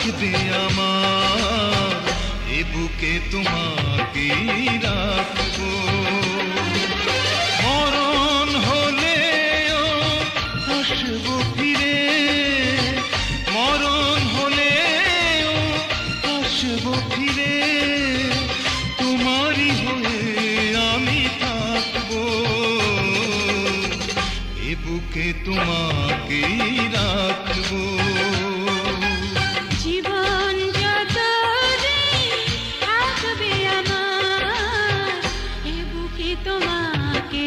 থাকবে আমার, এ বুকে তোমাকেই রাখবো। মরণ হলেও আসবো ফিরে, মরণ হলেও আসবো ফিরে, তোমারই হয়ে আমি থাকবো, এ বুকে তোমাকেই রাখবো। জীবন যতদিন থাকবে আমার, এ বুকে তোমাকে